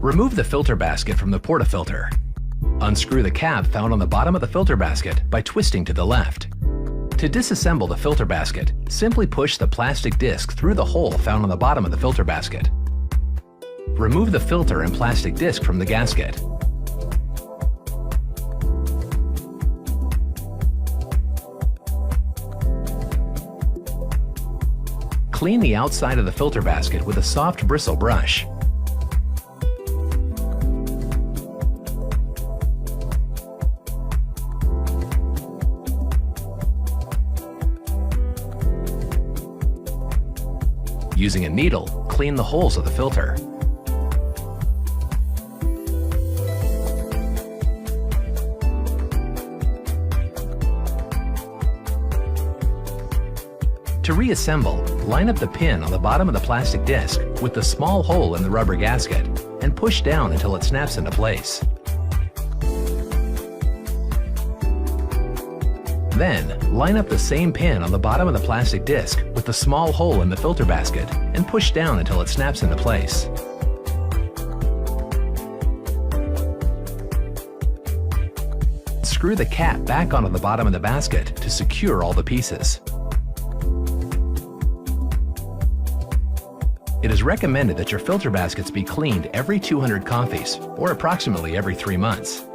Remove the filter basket from the portafilter. Unscrew the cap found on the bottom of the filter basket by twisting to the left. To disassemble the filter basket, simply push the plastic disc through the hole found on the bottom of the filter basket. Remove the filter and plastic disc from the gasket. Clean the outside of the filter basket with a soft bristle brush. Using a needle, clean the holes of the filter. To reassemble, line up the pin on the bottom of the plastic disc with the small hole in the rubber gasket and push down until it snaps into place. Then, line up the same pin on the bottom of the plastic disc with the small hole in the filter basket and push down until it snaps into place. Screw the cap back onto the bottom of the basket to secure all the pieces. It is recommended that your filter baskets be cleaned every 200 coffees, or approximately every 3 months.